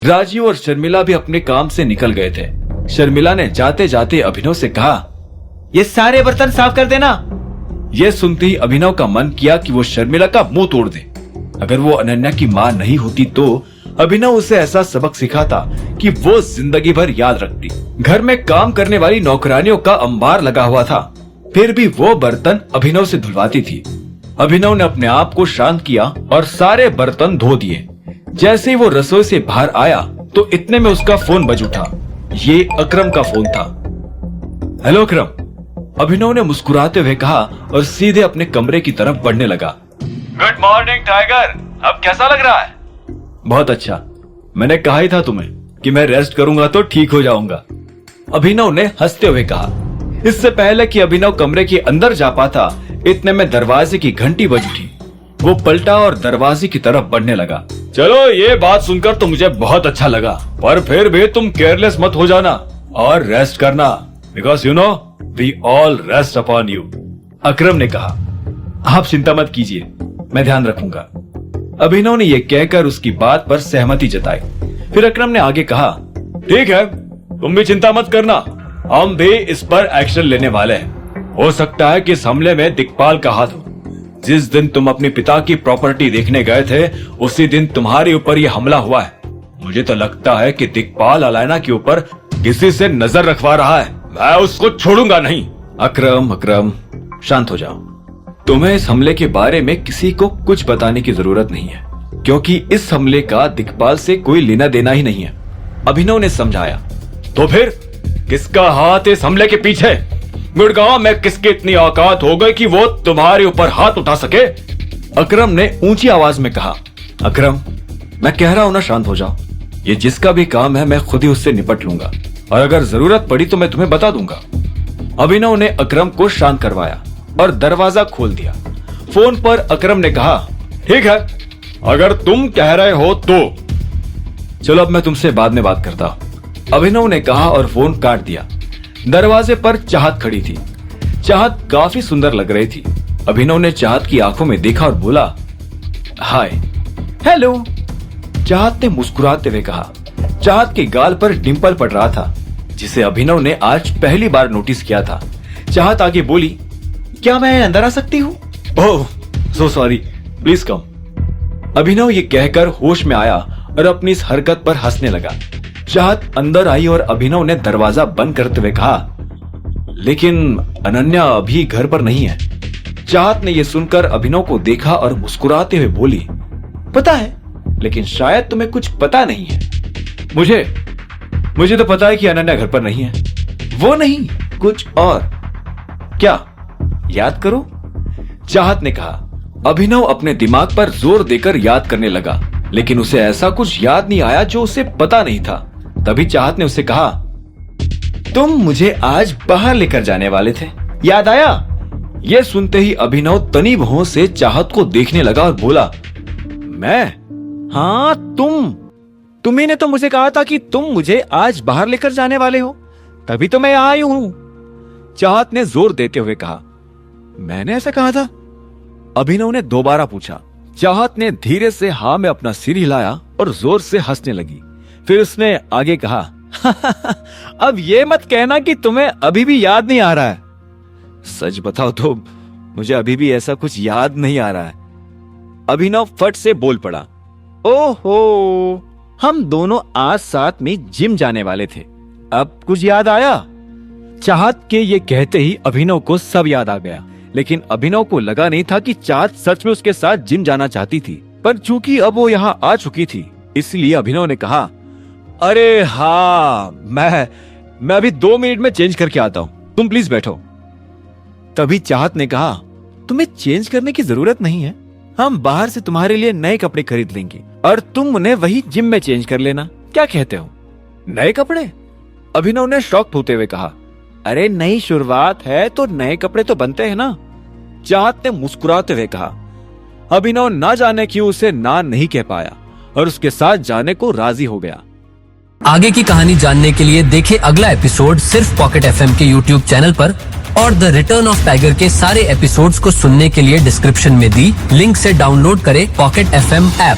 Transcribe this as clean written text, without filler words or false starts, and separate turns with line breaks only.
राजीव और शर्मिला भी अपने काम से निकल गए थे। शर्मिला ने जाते जाते अभिनव से कहा,
ये सारे बर्तन साफ कर देना।
यह सुनते ही अभिनव का मन किया कि वो शर्मिला का मुंह तोड़ दे। अगर वो अनन्या की माँ नहीं होती तो अभिनव उसे ऐसा सबक सिखाता कि वो जिंदगी भर याद रखती। घर में काम करने वाली नौकरानियों का अंबार लगा हुआ था, फिर भी वो बर्तन अभिनव से धुलवाती थी। अभिनव ने अपने आप को शांत किया और सारे बर्तन धो दिए। जैसे ही वो रसोई से बाहर आया तो इतने में उसका फोन बज उठा। ये अकरम का फोन था। हेलो अकरम, अभिनव ने मुस्कुराते हुए कहा और सीधे अपने कमरे की तरफ बढ़ने लगा। गुड मॉर्निंग टाइगर, अब कैसा लग रहा है? बहुत अच्छा, मैंने कहा ही था तुम्हें कि मैं रेस्ट करूंगा तो ठीक हो जाऊंगा, अभिनव ने हंसते हुए कहा। इससे पहले कि अभिनव कमरे के अंदर जा पाता, इतने में दरवाजे की घंटी बज उठी। वो पलटा और दरवाजे की तरफ बढ़ने लगा। चलो, ये बात सुनकर तो मुझे बहुत अच्छा लगा, पर फिर भी तुम केयरलेस मत हो जाना और रेस्ट करना, because you know we all rest upon you, Akram ने कहा। आप चिंता मत कीजिए, मैं ध्यान रखूंगा। अभिनव ने यह कहकर उसकी बात पर सहमति जताई। फिर अकरम ने आगे कहा, ठीक है, तुम भी चिंता मत करना, हम भी इस पर एक्शन लेने वाले हैं। हो सकता है कि इस हमले में दिक्पाल का हाथ हो। जिस दिन तुम अपने पिता की प्रॉपर्टी देखने गए थे, उसी दिन तुम्हारे ऊपर यह हमला हुआ है। मुझे तो लगता है कि दिक्पाल अलायना के ऊपर किसी से नजर रखवा रहा है। मैं उसको छोड़ूंगा नहीं। अकरम, शांत हो जाओ। तुम्हें इस हमले के बारे में किसी को कुछ बताने की जरूरत नहीं है, क्योंकि इस हमले का दिक्पाल से कोई लेना देना ही नहीं है, अभिनव ने समझाया। तो फिर किसका हाथ इस हमले के पीछे? गुड़गांव में किसकी इतनी औकात हो गई कि वो तुम्हारे ऊपर हाथ उठा सके? अकरम ने ऊंची आवाज में कहा। अकरम, मैं कह रहा हूं ना, शांत हो जाओ। ये जिसका भी काम है मैं खुद ही उससे निपट लूंगा, और अगर जरूरत पड़ी तो मैं तुम्हें बता दूंगा। अभिनव ने अकरम को शांत करवाया और दरवाजा खोल दिया। फोन पर अकरम ने कहा, ठीक है, अगर तुम कह रहे हो तो चलो, अब मैं तुमसे बाद में बात करता हूं, अभिनव ने कहा और फोन काट दिया। दरवाजे पर चाहत खड़ी थी। चाहत काफी सुंदर लग रही थी। अभिनव ने चाहत की आंखों में देखा और बोला, हाय। हेलो, चाहत ने मुस्कुराते हुए कहा। चाहत के गाल पर डिंपल पड़ रहा था, जिसे अभिनव ने आज पहली बार नोटिस किया था। चाहत आगे बोली, क्या मैं अंदर आ सकती हूँ? ओह सो सॉरी, प्लीज कम। अभिनव ये कहकर होश में आया और अपनी इस हरकत पर हंसने लगा। चाहत अंदर आई और अभिनव ने दरवाजा बंद करते हुए कहा, लेकिन अनन्या अभी घर पर नहीं है। चाहत ने यह सुनकर अभिनव को देखा और मुस्कुराते हुए बोली, पता है, लेकिन शायद तुम्हें कुछ पता नहीं है। मुझे तो पता है कि अनन्या घर पर नहीं है। वो नहीं, कुछ और। क्या? याद करो, चाहत ने कहा। अभिनव अपने दिमाग पर जोर देकर याद करने लगा, लेकिन उसे ऐसा कुछ याद नहीं आया जो उसे पता नहीं था। तभी चाहत ने उसे कहा, तुम मुझे आज बाहर लेकर जाने वाले थे, याद आया? यह सुनते ही अभिनव तनी भौं से चाहत को देखने लगा और बोला, मैं? हाँ, तुम्ही ने तो मुझे कहा था कि तुम मुझे आज बाहर लेकर जाने वाले हो, तभी तो मैं आई हूं, चाहत ने जोर देते हुए कहा। मैंने ऐसा कहा था? अभिनव ने दोबारा पूछा। चाहत ने धीरे से हाँ में अपना सिर हिलाया और जोर से हंसने लगी। फिर उसने आगे कहा, अब ये मत कहना कि तुम्हें अभी भी याद नहीं आ रहा है। सच बताओ तो मुझे अभी भी ऐसा कुछ याद नहीं आ रहा है। अभिनव फट से बोल पड़ा, ओहो, हम दोनों आज साथ में जिम जाने वाले थे, अब कुछ याद आया? चाहत के ये कहते ही अभिनव को सब याद आ गया, लेकिन अभिनव को लगा नहीं था कि चाहत सच में उसके साथ जिम जाना चाहती थी। पर चूंकि अब वो यहाँ आ चुकी थी, इसलिए अभिनव ने कहा, अरे हाँ, मैं अभी 2 मिनट में चेंज करके आता हूँ, तुम प्लीज बैठो। तभी चाहत ने कहा, तुम्हें चेंज करने की जरूरत नहीं है, हम बाहर से तुम्हारे लिए नए कपड़े खरीद लेंगे और तुम उन्हें वही जिम में चेंज कर लेना, क्या कहते हो? नए कपड़े? अभिनव ने शॉक होते हुए कहा, अरे नई शुरुआत है तो नए कपड़े तो बनते हैं ना, चाहत ने मुस्कुराते हुए कहा। अभिनव ना जाने क्यों उसे ना नहीं कह पाया और उसके साथ जाने को राजी हो गया।
आगे की कहानी जानने के लिए देखें अगला एपिसोड सिर्फ पॉकेट एफएम के यूट्यूब चैनल पर, और द रिटर्न ऑफ टाइगर के सारे एपिसोड्स को सुनने के लिए डिस्क्रिप्शन में दी लिंक से डाउनलोड करें पॉकेट एफएम ऐप।